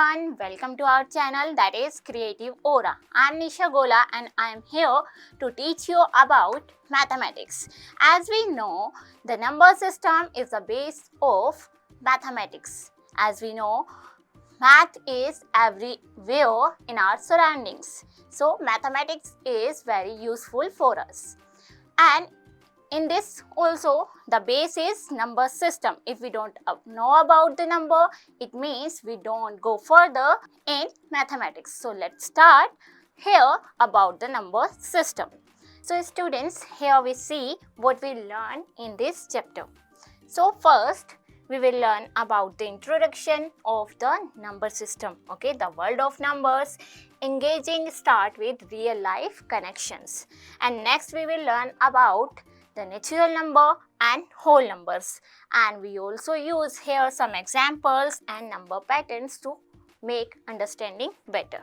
everyone, welcome to our channel that is Creative Aura. I am Nisha Gola and I am here to teach you about mathematics. As we know, the number system is the base of mathematics. As we know, math is everywhere in our surroundings. So mathematics is very useful for us. And in this also, the base is number system. If we don't know about the number, it means we don't go further in mathematics. So let's start here about the number system. So students, here we see what we learn in this chapter. So first, we will learn about the introduction of the number system. Okay, the world of numbers, engaging start with real life connections. And next we will learn about the natural number and whole numbers, and we also use here some examples and number patterns to make understanding better.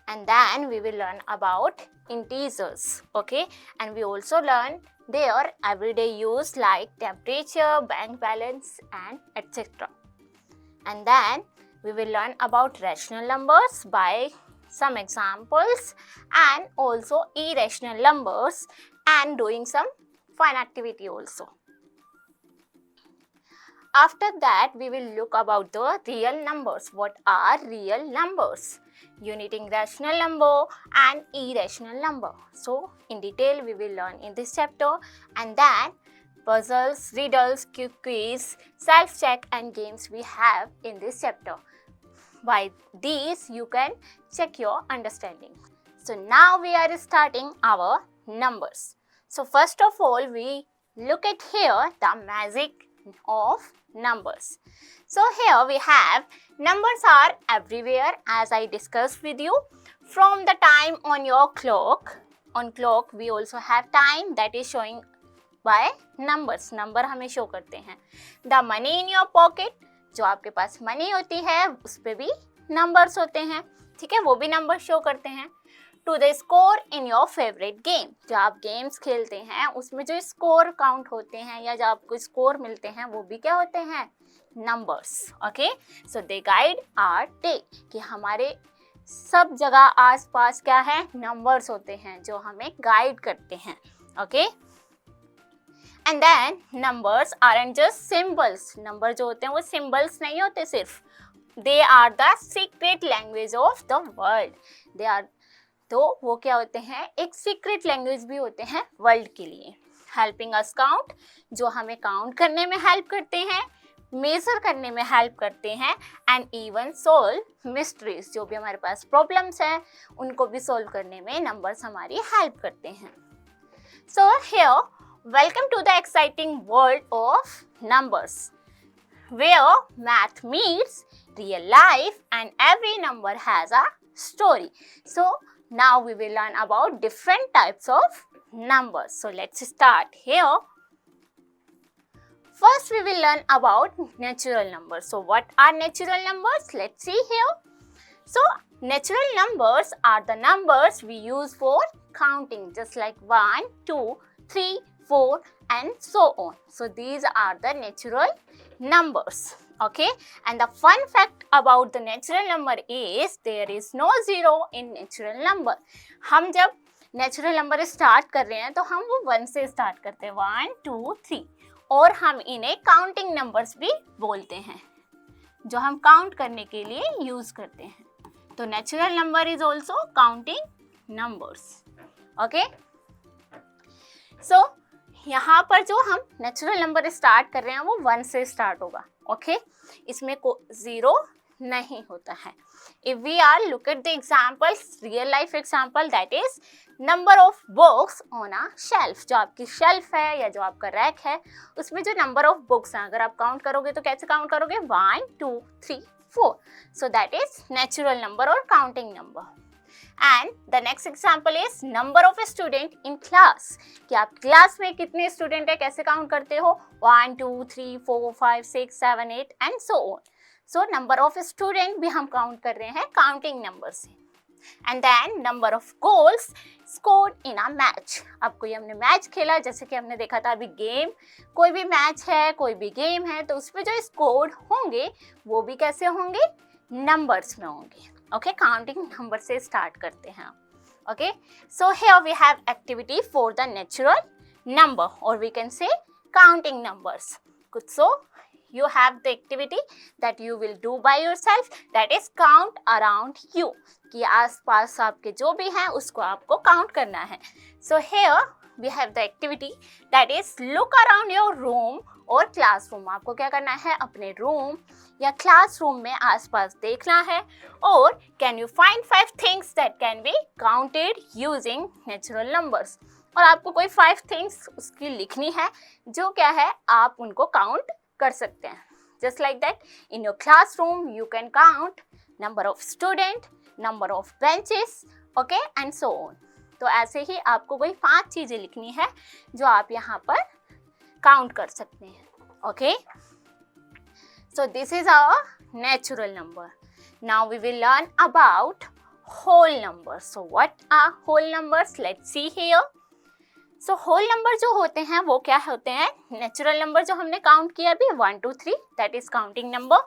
And then we will learn about integers, okay, and we also learn their everyday use like temperature, bank balance and etc. And then we will learn about rational numbers by some examples and also irrational numbers and doing some fun activity also. After that, we will look about the real numbers. What are real numbers? Unity rational number and irrational number. So, in detail, we will learn in this chapter. And then, puzzles, riddles, quiz, self-check and games we have in this chapter. By these, you can check your understanding. So, now we are starting our numbers. So first of all, we look at here the magic of numbers. So here we have numbers are everywhere as I discussed with you. From the time on your clock, we also have time that is showing by numbers. Number हमें show करते हैं. The money in your pocket, जो आपके पास money होती है उस पे भी numbers होते हैं, ठीक है, वो भी numbers show करते हैं. To the score in your favorite game, जो आप गेम्स खेलते हैं उसमें जो स्कोर काउंट होते हैं या जो आपको स्कोर मिलते हैं वो भी क्या होते हैं, numbers. Okay, so they guide our day, कि हमारे सब जगह आसपास क्या है, नंबर्स होते हैं जो हमें गाइड करते हैं. Okay, and then numbers aren't just symbols. Number जो होते हैं वो सिंबल्स नहीं होते सिर्फ, they are the secret language of the world. They are, तो वो क्या होते हैं, एक सीक्रेट लैंग्वेज भी होते हैं वर्ल्ड के लिए. हेल्पिंग अस काउंट, जो हमें काउंट करने में हेल्प करते हैं, मेजर करने में हेल्प करते हैं एंड इवन सोल्व मिस्ट्रीज, जो भी हमारे पास प्रॉब्लम्स हैं उनको भी सोल्व करने में नंबर्स हमारी हेल्प करते हैं. So here welcome to the exciting world of numbers where math meets real life and every number has a story. So now we will learn about different types of numbers. So let's start here. First we will learn about natural numbers. So what are natural numbers? Let's see here. So natural numbers are the numbers we use for counting, just like 1, 2, 3, 4 and so on. So these are the natural numbers. Okay, and the fun fact about the natural number is there is no zero in natural number. हम जब natural number start कर रहे हैं तो हम वो 1 से start करते हैं, 1, 2, 3, और हम इन्हें counting numbers भी बोलते हैं जो हम count करने के लिए use करते हैं. तो natural number is also counting numbers. Okay, so यहाँ पर जो हम नेचुरल नंबर स्टार्ट कर रहे हैं वो 1 से स्टार्ट होगा. ओके, इसमें जीरो नहीं होता है. If we are look at the examples, real life example, that is number of books on a shelf. जो आपकी शेल्फ है या जो आपका रैक है उसमें जो नंबर ऑफ बुक्स हैं, अगर आप काउंट करोगे तो कैसे काउंट करोगे, 1, 2, 3, 4. So that is natural number और counting number. And the next example is number of student in class. कि आप क्लास में कितने स्टूडेंट है कैसे काउंट करते हो, 1, 2, 3, 4, 5, 6, 7, 8 and so on. So number of student भी हम काउंट कर रहे हैं काउंटिंग नंबर से. And then number of goals scored in a match. अब कोई हमने मैच खेला, जैसे कि हमने देखा था अभी गेम, कोई भी मैच है, कोई भी गेम है तो उसमें जो स्कोर होंगे वो भी कैसे होंगे, नंबर्स में होंगे. ओके, काउंटिंग नंबर से स्टार्ट करते हैं. Okay, so here we have activity for the natural number, or we can say counting numbers. Good. So you have the activity that you will do by yourself, that is count around you, कि आस पास आपके जो भी हैं उसको आपको count करना है. So here we have the activity that is look around your room और क्लासरूम. आपको क्या करना है, अपने रूम या क्लासरूम में आसपास देखना है और can you find 5 things that can be counted using natural numbers. और आपको कोई 5 थिंग्स उसकी लिखनी है जो क्या है आप उनको काउंट कर सकते हैं. Just like that in your classroom you can count number of student, number of benches, okay and so on. तो ऐसे ही आपको कोई 5 चीज़ें लिखनी है जो आप यहाँ पर काउंट कर सकते हैं. Okay, so this is our natural number. Now we will learn about whole numbers. So what are whole numbers? Let's see here. So whole number जो होते हैं वो क्या होते हैं? नेचुरल नंबर जो हमने काउंट किया अभी 1 2 3, दैट इज काउंटिंग नंबर.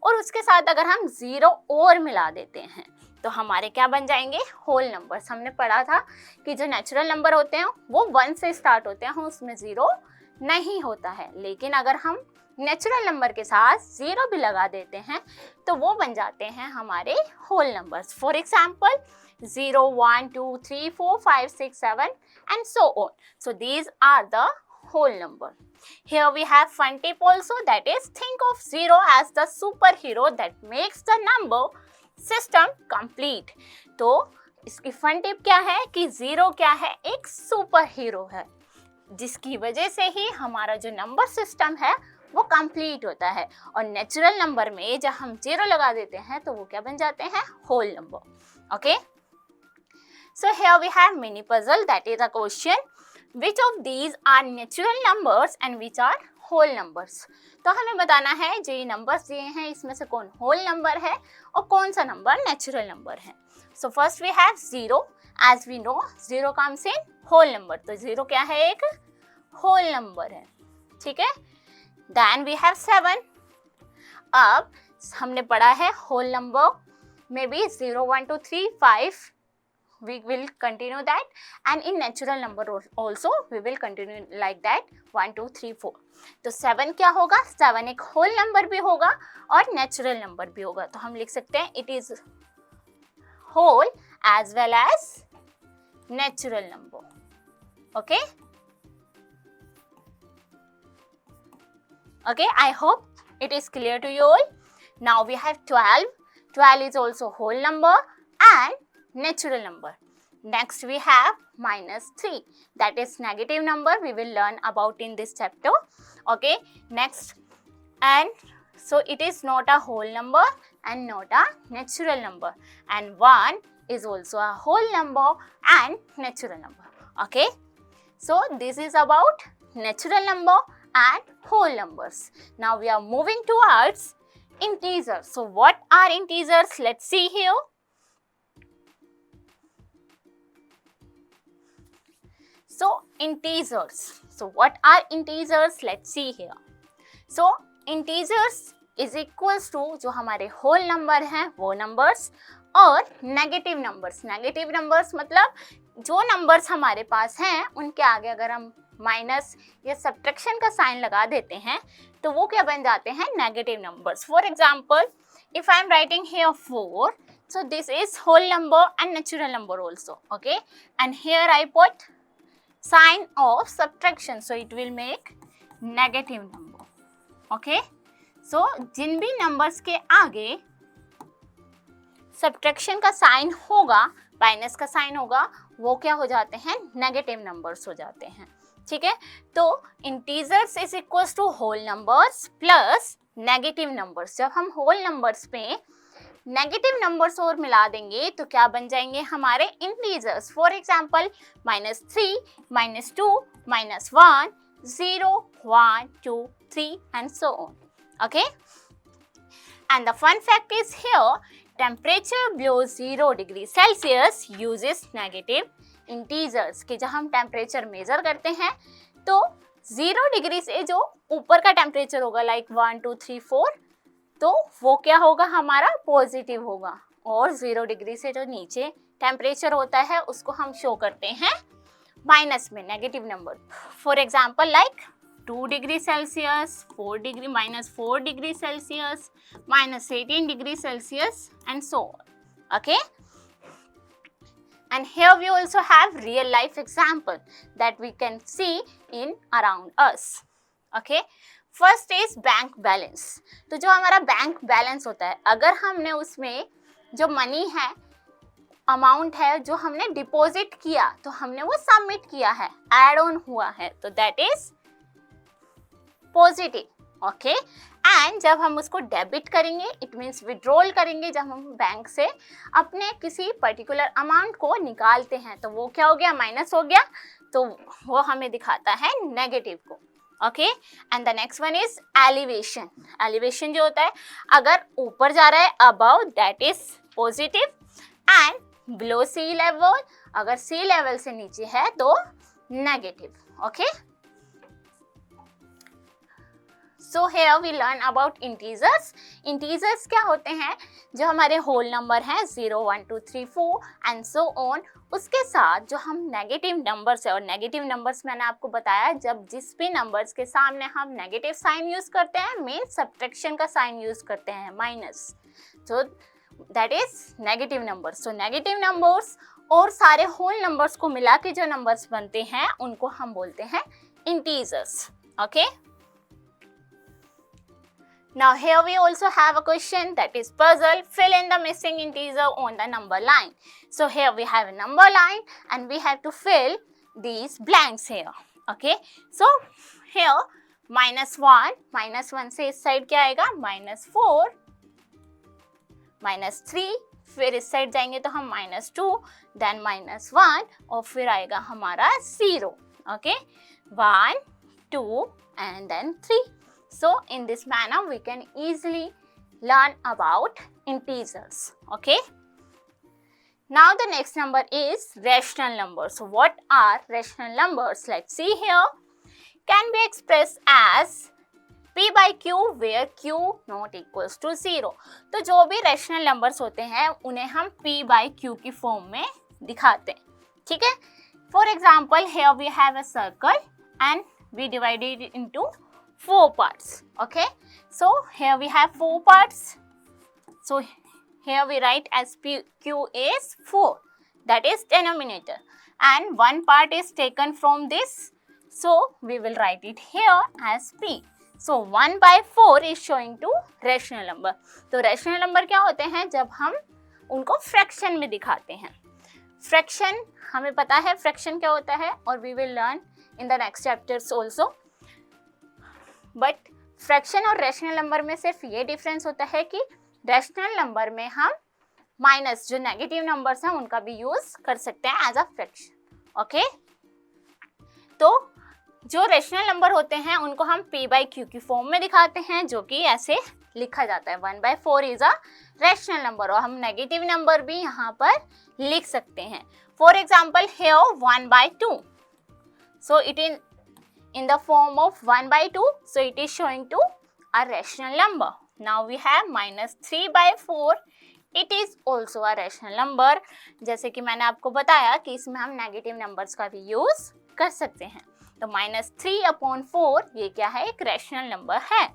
और उसके साथ अगर हम 0 और मिला देते हैं तो हमारे क्या बन जाएंगे? Whole numbers. हमने पढ़ा था कि जो नेचुरल नंबर होते हैं वो 1 से स्टार्ट होते हैं, उसमें 0 नहीं होता है. लेकिन अगर हम नेचुरल नंबर के साथ 0 भी लगा देते हैं तो वो बन जाते हैं हमारे whole numbers. For example 0 1 2 3 4 5 6 7 and so on. So these are the whole number. Here we have fun tip also, that is think of 0 as the superhero that makes the number system complete. तो इसकी fun tip क्या है कि 0 क्या है? एक super hero है जिसकी वजह से ही हमारा जो नंबर सिस्टम है वो कंप्लीट होता है. और नेचुरल नंबर में जब हम 0 लगा देते हैं तो वो क्या बन जाते हैं? Whole number. Okay, so here we have mini puzzle, that is a question, which of these are natural numbers and which are whole numbers. तो हमें बताना है जो ये नंबर्स दिए हैं इसमें से कौन होल नंबर है और कौन सा नंबर नेचुरल नंबर है. So first we have 0. As we know 0 comes in whole number, तो 0 क्या है? एक होल नंबर है. ठीक है. Then we have 7. अब हमने पढ़ा है होल नंबर में भी 0 1 2 3 5, we will continue that, and in natural number also we will continue like that 1 2 3 4. तो 7 क्या होगा? 7 एक होल नंबर भी होगा और नेचुरल नंबर भी होगा. तो हम लिख सकते हैं it is whole as well as natural number. Okay okay, I hope it is clear to you all. Now we have 12. 12 is also whole number and natural number. Next we have -3, that is negative number. We will learn about in this chapter. Okay, next, and so it is not a whole number and not a natural number, and 1 is also a whole number and natural number. Okay, so this is about natural number and whole numbers. Now we are moving towards integers. So what are integers? Let's see here. So integers. So what are integers? Let's see here. So integers is equals to जो हमारे whole number हैं वो numbers और negative numbers. Negative numbers मतलब जो numbers हमारे पास हैं उनके आगे अगर हम माइनस या सब्ट्रैक्शन का साइन लगा देते हैं तो वो क्या बन जाते हैं? Negative numbers. For example if I am writing here 4, so this is whole number and natural number also. Okay, and here I put sign of subtraction, so it will make negative number. Okay, so जिन भी numbers के आगे subtraction का sign होगा, minus का sign होगा, वो क्या हो जाते हैं? नेगेटिव नंबर्स हो जाते हैं. ठीक है, तो integers is equals to whole numbers plus negative numbers. जब हम होल नंबर्स पे नेगेटिव नंबर्स और मिला देंगे तो क्या बन जाएंगे हमारे integers. For example -3, -2, -1, 0, 1 2 3 and so on. Okay, and the fun fact is here, temperature below 0 degree Celsius uses negative integers. कि जब हम टेम्परेचर मेजर करते हैं तो 0 डिग्री से जो ऊपर का टेम्परेचर होगा लाइक 1 2 3 4, तो वो क्या होगा, हमारा पॉजिटिव होगा। और 0 डिग्री से जो नीचे टेम्परेचर होता है उसको हम शो करते हैं माइनस में, negative number. For example like 2 degree Celsius, 4 degree, -4 degree Celsius, -18 degree Celsius and so on. Okay? And here we also have real life example that we can see in around us. Okay? First is bank balance. तो जो हमारा bank balance होता है, अगर हमने उसमें जो money है, अमाउंट है जो हमने डिपॉजिट किया, तो हमने वो सबमिट किया है, एड ऑन हुआ है, तो that is positive. Okay, and जब हम उसको डेबिट करेंगे, इट मीन्स विड्रॉल करेंगे, जब हम बैंक से अपने किसी पर्टिकुलर अमाउंट को निकालते हैं, तो वो क्या हो गया, माइनस हो गया, तो वो हमें दिखाता है नेगेटिव को। Okay, and the next one is elevation. Elevation जो होता है, अगर ऊपर जा रहा है above, that is positive, and below sea level, अगर सी लेवल से नीचे है तो negative. Okay, so here we learn about integers. Integers क्या होते हैं, जो हमारे होल नंबर हैं 0, 1, 2, 3, 4 एंड सो ऑन, उसके साथ जो हम नेगेटिव नंबर्स है, और नेगेटिव नंबर्स मैंने आपको बताया, जब जिस भी नंबर्स के सामने हम नेगेटिव साइन यूज करते हैं, मेन सब्ट्रैक्शन का साइन यूज करते हैं, माइनस, तो that is negative numbers. So negative numbers और सारे होल नंबर्स को मिला के जो नंबर्स बनते हैं उनको हम बोलते हैं integers. Okay, now here we also have a question that is puzzle. Fill in the missing integer on the number line. So here we have a number line and we have to fill these blanks here. Okay, so here -1 से इस side क्या आएगा, -4, -3, फिर इस side जाएंगे तो हम -2, then -1 और फिर आएगा हमारा 0. Okay, 1, 2 and then 3. So in this manner we can easily learn about integers. Okay, now the next number is rational numbers. So what are rational numbers? Let's see here. Can be expressed as p by q where q not equals to 0. तो जो भी rational numbers होते हैं उन्हें हम p by q की form में दिखाते हैं, ठीक है। For example, here we have a circle and we divided it into 4 parts. Okay, so here we have 4 parts. So here we write as p, q is 4, that is denominator, and one part is taken from this, so we will write it here as p. So 1/4 is showing to rational number. तो rational number क्या होते हैं, जब हम उनको fraction में दिखाते हैं। fraction हमें पता है fraction क्या होता है, और we will learn in the next chapters also. But fraction और रैशनल नंबर में सिर्फ ये डिफरेंस होता है कि रैशनल नंबर में हम माइनस, जो नेगेटिव नंबर्स हैं उनका भी यूज कर सकते हैं एज अ फ्रैक्शन। ओके, तो जो रैशनल नंबर होते हैं उनको हम p by q की फॉर्म में दिखाते हैं, जो कि ऐसे लिखा जाता है, 1/4 इज अ रैशनल नंबर, और हम नेगेटिव नंबर भी यहाँ पर लिख सकते हैं। For example here 1/2, so it is in the form of 1/2, so it is showing to a rational number. Now we have -3/4, it is also a rational number. जैसे कि मैंने आपको बताया कि इसमें हम नेगेटिव नंबर्स का भी यूज कर सकते हैं, तो -3/4 ये क्या है, एक रैशनल नंबर है।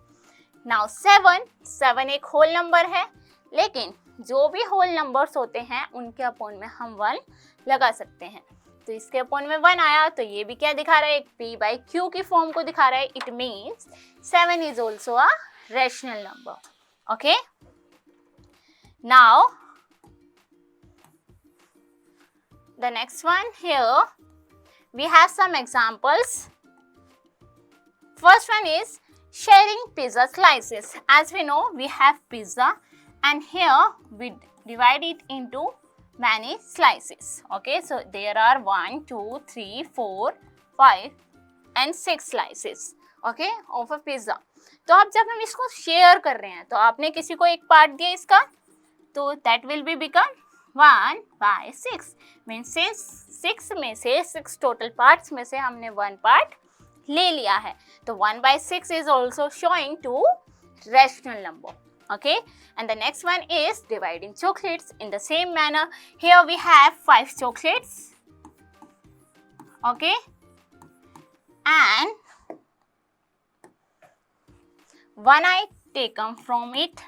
Now 7 एक होल नंबर है, लेकिन जो भी होल नंबर्स होते हैं उनके अपॉन में हम 1 लगा सकते हैं, तो इसके अपॉन में 1 आया, तो ये भी क्या दिखा रहा है, एक p by q की फॉर्म को दिखा रहा है। It means 7 is also a rational number. Okay, now the next one, here we have some examples. First one is sharing pizza slices. As we know, we have pizza and here we divide it into many slices. Okay, so there are 1, 2, 3, 4, 5 and 6 slices. Okay, of a pizza. तो अब जब हम इसको share कर रहे हैं, तो आपने किसी को एक पार्ट दिया इसका, तो that will be become 1/6. Means 6 में से 6 टोटल पार्ट्स में से हमने 1 पार्ट ले लिया है, तो 1/6 is also showing to rational number. Okay, and the next one is dividing chocolates in the same manner. Here we have 5 chocolates. Okay, and one I taken from it.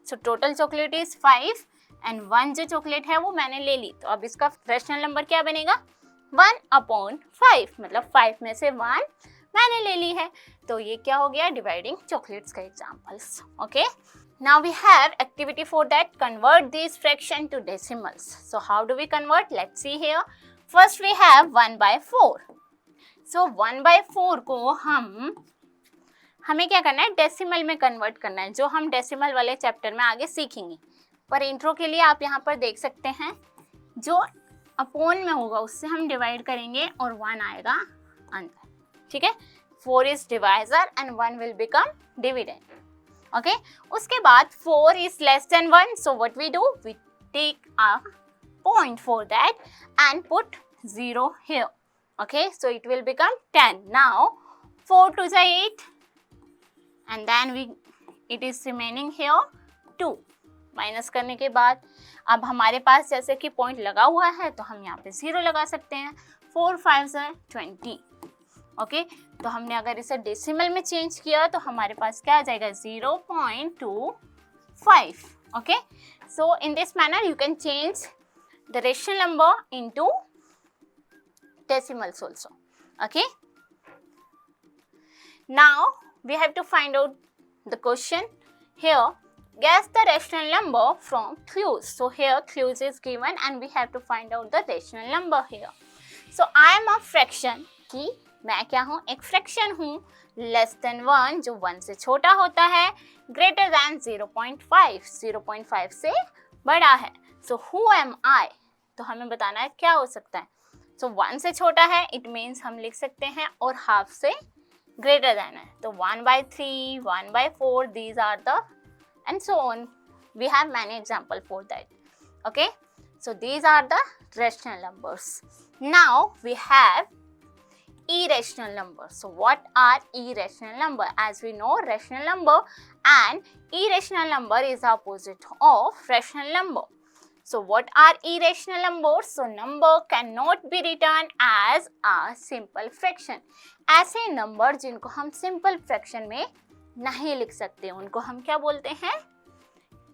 So total chocolate is 5 and one जो chocolate है वो मैंने ले ली. तो अब इसका fractional number क्या बनेगा? 1/5. मतलब 5 में से 1 मैंने ले ली है. तो ये क्या हो गया? डिवाइडिंग चॉकलेट्स का examples. Okay, now we have activity for that. Convert these fraction to decimals. So how do we convert? Let's see here. First we have 1/4. So 1/4 को हमें क्या करना है? डेसिमल में कन्वर्ट करना है, जो हम डेसिमल वाले चैप्टर में आगे सीखेंगे. पर इंट्रो के लिए आप यहाँ पर देख सकते हैं, जो अपॉन में होगा उससे हम डिवाइड करेंगे और 1 आएगा अंदर. ठीक है, 4 is divisor and 1 will become dividend. Okay, उसके बाद 4 is less than 1. So what we do? We take a point for that and put 0 here. Okay, so it will become 10. Now 4 to the 8 and then it is remaining here 2. Minus करने के बाद अब हमारे पास जैसे कि point लगा हुआ है तो हम यहाँ पे 0 लगा सकते हैं. 4 5 20. ओके, तो हमने अगर इसे डेसिमल में चेंज किया तो हमारे पास क्या आ जाएगा? 0.25. Okay, so in this manner you can change the rational number into decimals also. Okay, now we have to find out the question here. Guess the rational number from clues. So here clues is given and we have to find out the rational number here. So I am a fraction कि मैं क्या हूँ? एक fraction हूँ. Less than 1 जो 1 से छोटा होता है. Greater than 0.5 0.5 से बड़ा है. So who am I? तो हमें बताना है क्या हो सकता है. So 1 से छोटा है, it means हम लिख सकते हैं, और हाफ से greater than है तो 1/3, 1/4, these are the and so on. We have many example for that. Okay, so these are the rational numbers. Now we have irrational numbers. So what are irrational number? As we know, rational number and irrational number is opposite of rational number. So what are irrational numbers? So number cannot be written as a simple fraction. ऐसे number जिनको हम simple fraction में नहीं लिख सकते उनको हम क्या बोलते हैं?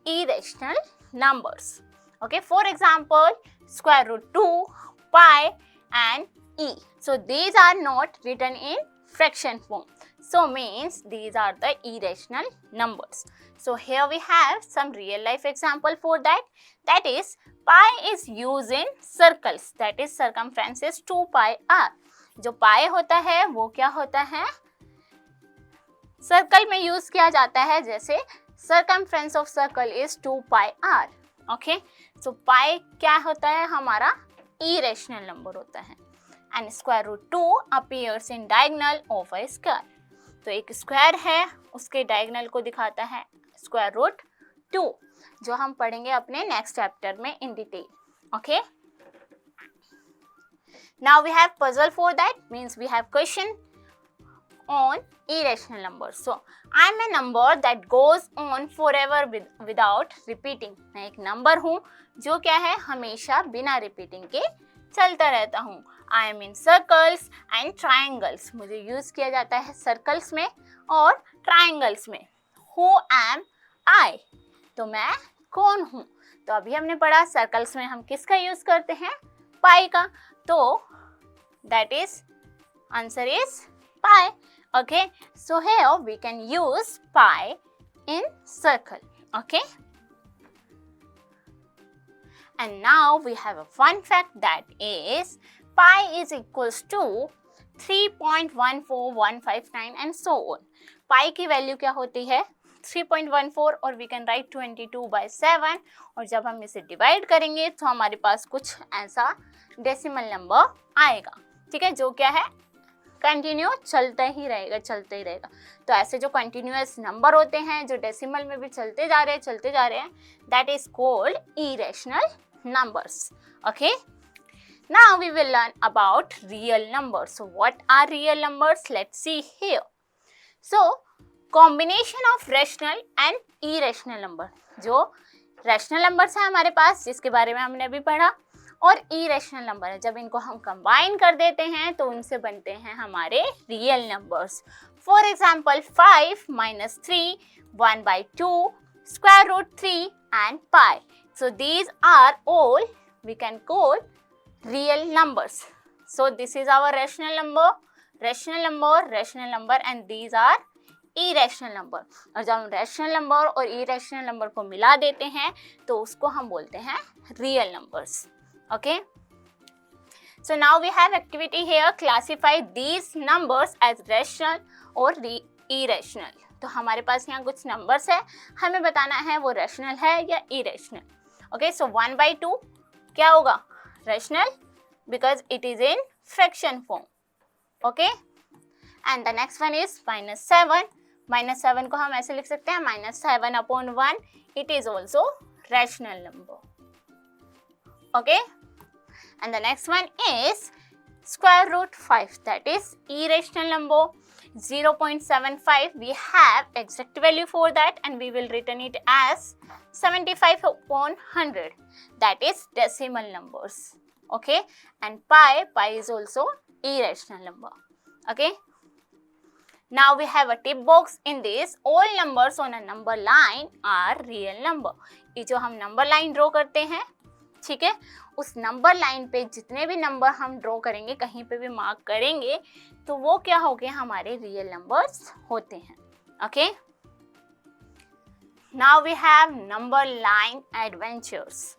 irrational numbers. Okay, for example, square root 2, pi and e. So these are not written in fraction form. So means these are the irrational numbers. So here we have some real life example for that. That is pi is used in circles. That is circumference is 2 pi r. जो पाई होता है वो क्या होता है? Circle में use किया जाता है. जैसे circumference of circle is 2 pi r. Okay, so pi क्या होता है? हमारा irrational number होता है. And square root 2 appears in diagonal of a square. तो एक स्क्वायर है उसके डायगोनल को दिखाता है स्क्वायर रूट 2, जो हम पढ़ेंगे अपने नेक्स्ट चैप्टर में in detail. Okay, now we have puzzle for that, means we have question on irrational numbers. So I am a number that goes on forever without repeating. मैं एक number हूँ जो क्या है? हमेशा बिना रिपीटिंग के चलता रहता हूँ. I am in circles and triangles. मुझे यूज किया जाता है सर्कल्स में और ट्राइंगल्स में. Who am I? तो मैं कौन हूँ? तो अभी हमने पढ़ा सर्कल्स में हम किसका यूज करते हैं? पाई का. तो that is answer is pi. Okay, so here we can use pi in circle. Okay, and now we have a fun fact, that is pi is equals to 3.14159 and so on. pi की value क्या होती है? 3.14 और we can write 22/7. और जब हम इसे divide करेंगे तो हमारे पास कुछ ऐसा डेसिमल नंबर आएगा. ठीक है, जो क्या है? कंटिन्यू चलता ही रहेगा, चलते ही रहेगा. तो ऐसे जो कंटिन्यूअस नंबर होते हैं जो डेसिमल में भी चलते जा रहे हैं, that is called irrational numbers. Okay, now we will learn about real numbers. So what are real numbers? Let's see here. So combination of rational and irrational number. जो रैशनल नंबर्स है हमारे पास, जिसके बारे में हमने अभी पढ़ा, और इरेशनल नंबर है, जब इनको हम कंबाइन कर देते हैं तो उनसे बनते हैं हमारे real numbers. For example 5 minus 3, 1/2, square root 3 and pi. So these are all we can call real numbers. So this is our rational number, and these are irrational number. और जब हम rational number और irrational number को मिला देते हैं तो उसको हम बोलते हैं real numbers. Okay? So now we have activity here. Classify these numbers as rational और irrational. तो हमारे पास यहाँ कुछ numbers है, हमें बताना है वो rational है या irrational. Okay, so 1/2 क्या होगा? Rational because it is in fraction form. Okay, and the next one is -7. -7 को हम ऐसे लिख सकते हैं -7/1. It is also rational number. Okay, and the next one is square root 5, that is irrational number. 0.75, we have exact value for that and we will return it as 75/100, that is decimal numbers. Okay, and pi is also irrational number. Okay, now we have a tip box in this. All numbers on a number line are real number. ये जो हम number line draw करते हैं, ठीक है, उस number line पे जितने भी नंबर हम ड्रॉ करेंगे, कहीं पे भी मार्क करेंगे, तो वो क्या हो गए? हमारे रियल नंबर्स होते हैं. Okay, now we have number line adventures.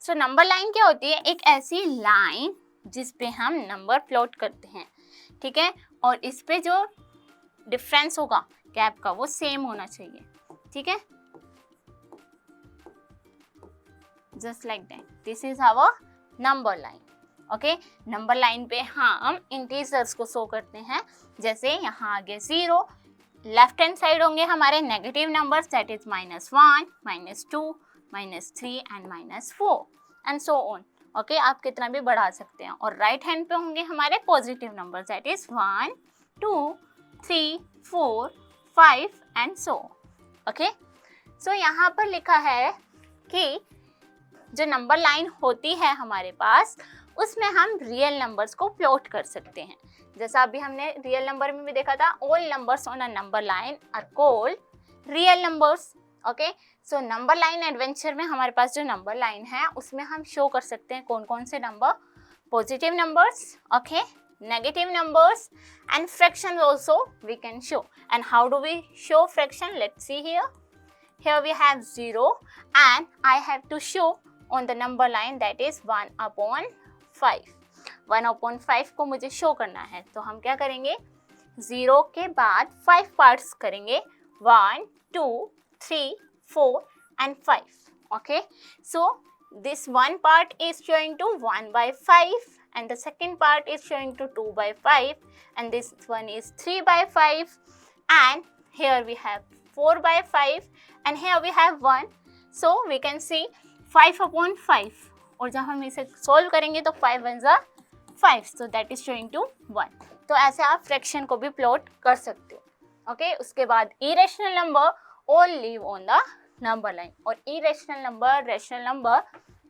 So number line क्या होती है? एक ऐसी लाइन जिस पे हम नंबर प्लॉट करते हैं, ठीक है, और इस पे जो डिफरेंस होगा गैप का वो सेम होना चाहिए, ठीक है, just like that. This is our number line. Okay, number line पे हम integers को शो करते हैं. जैसे यहाँ आगे 0, लेफ्ट हैंड साइड होंगे हमारे negative numbers, that is -1, -2, -3 and -4 and so on. Okay, आप कितना भी बढ़ा सकते हैं. और राइट हैंड पे होंगे हमारे positive numbers, that is 1, 2, 3, 4, 5 and so on. Okay, so यहाँ पर लिखा है कि जो नंबर लाइन होती है हमारे पास, उसमें हम रियल नंबर्स को प्लॉट कर सकते हैं. जैसा अभी हमने रियल नंबर में भी देखा था, all numbers on a number line are called real numbers. Okay, so number line adventure में हमारे पास जो नंबर लाइन है उसमें हम शो कर सकते हैं कौन कौन से number? Positive numbers, okay, negative numbers and fraction also we can show. And how do we show fraction? Let's see here. Here we have 0 and I have to show on the number line, that is 1/5. 1/5 को मुझे show करना है, तो हम क्या करेंगे? 0 के बाद 5 पार्ट्स करेंगे, 1, 2, 3, 4 and 5. Okay, so this one part is showing to 1/5 and the second part is showing to 2/5 and this one is 3/5 and here we have 4/5 and here we have 1. So we can see 5/5 और जब हम इसे solve करेंगे तो 5 1s are 5, so that is showing to 1. तो ऐसे आप fraction को भी प्लॉट कर सकते हो. ओके, उसके बाद irrational number all live on the number line, और इरेशनल नंबर, रैशनल नंबर,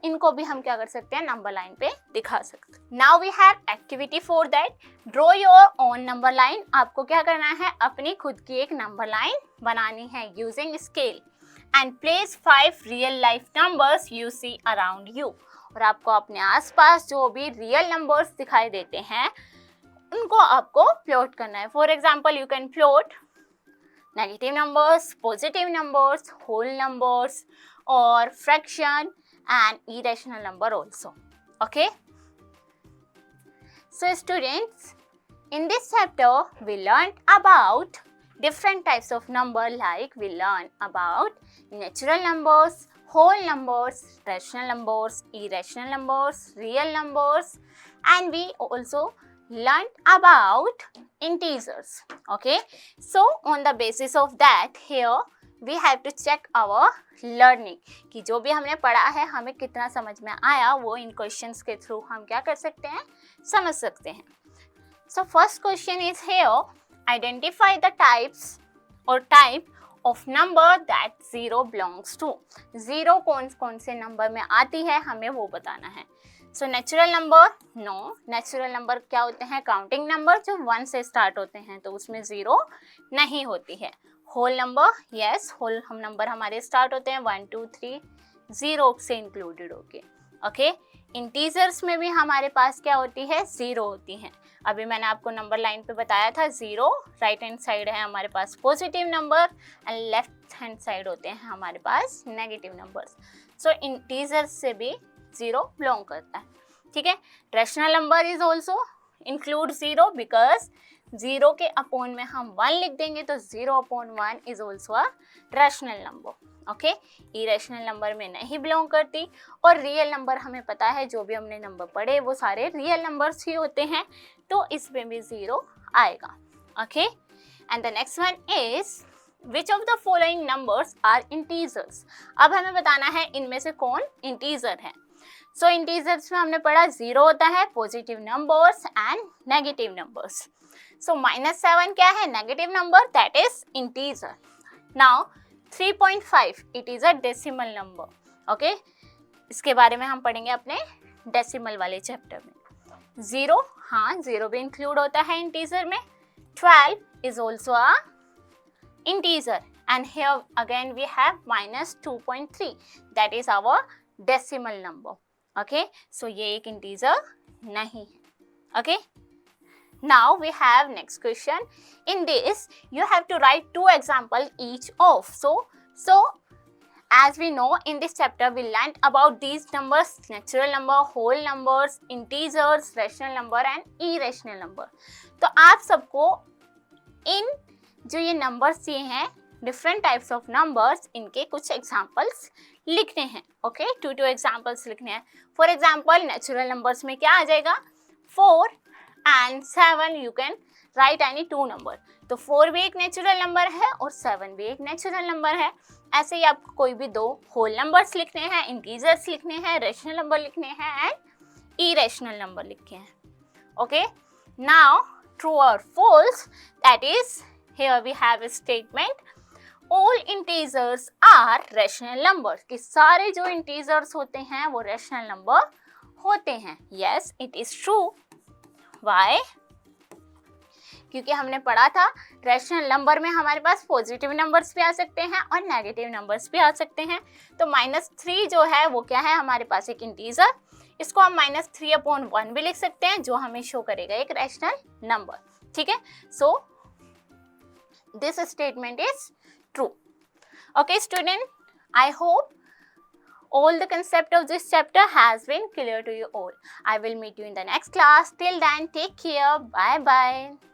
इनको भी हम क्या कर सकते हैं? नंबर लाइन पे दिखा सकते हैं. Now we have activity for that. Draw your own number line. आपको क्या करना है? अपनी खुद की एक नंबर लाइन बनानी है using scale and place 5 real life numbers you see around you. और आपको अपने आसपास जो भी रियल नंबर्स दिखाई देते हैं उनको आपको प्लॉट करना है. For example you can plot negative numbers, positive numbers, whole numbers और fraction and irrational number also. Okay, so students, in this chapter we learned about different types of number, like we learned about natural numbers, whole numbers, rational numbers, irrational numbers, real numbers, and we also learned about integers. Okay, so on the basis of that, here we have to check our learning कि जो भी हमने पढ़ा है हमें कितना समझ में आया, वो इन क्वेश्चंस के थ्रू हम क्या कर सकते हैं? समझ सकते हैं. So first question is here, identify the types और type of number that zero belongs to. Zero कौन कौन से नंबर में आती है हमें वो बताना है। So natural number, no, natural number क्या होते हैं? काउंटिंग नंबर जो 1 से स्टार्ट होते हैं, तो उसमें जीरो नहीं होती है। होल नंबर, यस, होल हम नंबर हमारे स्टार्ट होते हैं 1 2 3 जीरो से इंक्लूडेड होके। ओके, इंटीजर्स में भी हमारे पास क्या होती है? जीरो होती है। अभी मैंने आपको नंबर लाइन पे बताया था, जीरो राइट हैंड साइड है हमारे पास positive number and left hand side होते हैं हमारे पास नेगेटिव नंबर्स। सो इंटीजर्स से भी जीरो बिलोंग करता है, ठीक है। Rational number is also include zero because zero के अपॉन में हम 1 लिख देंगे, तो 0/1 is also a rational number. Okay, irrational number में नहीं बिलोंग करती। और रियल नंबर हमें पता है, जो भी हमने नंबर पढ़े वो सारे रियल नंबर्स ही होते हैं, तो इसमें भी जीरो आएगा। Okay, and the next one is which of the following numbers are integers. अब हमें बताना है इनमें से कौन इंटीजर है। सो इंटीजर्स में हमने पढ़ा जीरो होता है, positive numbers and negative numbers. So -7 क्या है? Negative number, that is integer. Now 3.5 it is a decimal number. Okay, इसके बारे में हम पढ़ेंगे अपने डेसिमल वाले चैप्टर में। जीरो, हाँ, जीरो भी इंक्लूड होता है इंटीजर में। 12 is also a integer and here again we have -2.3 that is our decimal number. Okay, so ये एक इंटीजर नहीं है। Okay, now we have next question. In this you have to write 2 example each of. So as we know, in this chapter we learned about these numbers: natural number, whole numbers, integers, rational number and irrational number. तो आप सबको इन जो ये numbers दिए हैं, different types of numbers, इनके कुछ examples लिखने हैं। ओके, 2 एग्जाम्पल्स लिखने हैं। फॉर एग्जाम्पल नेचुरल नंबर्स में क्या आ जाएगा? 4 and 7 you can write any 2 number. तो 4 भी एक नेचुरल नंबर है और 7 भी एक नेचुरल नंबर है। ऐसे ही आपको कोई भी 2 होल नंबर्स लिखने हैं, इंटीजर्स लिखने हैं, रेशनल नंबर लिखने हैं एंड इरेशनल नंबर लिखे हैं। ओके, नाउ ट्रू और false, that is here we have a statement all integers are rational numbers, कि सारे जो इंटीजर्स होते हैं वो रेशनल नंबर होते हैं। yes it is true. Why? क्योंकि हमने पढ़ा था रैशनल नंबर में हमारे पास पॉजिटिव नंबर्स भी आ सकते हैं और नेगेटिव नंबर्स भी आ सकते हैं। तो -3 जो है वो क्या है? हमारे पास एक इंटीजर, इसको हम -3/1 भी लिख सकते हैं, जो हमें शो करेगा एक रैशनल नंबर। ठीक है, so this statement is true. Okay student, I hope all the concept of this chapter has been clear to you all. I will meet you in the next class. Till then, take care. Bye bye.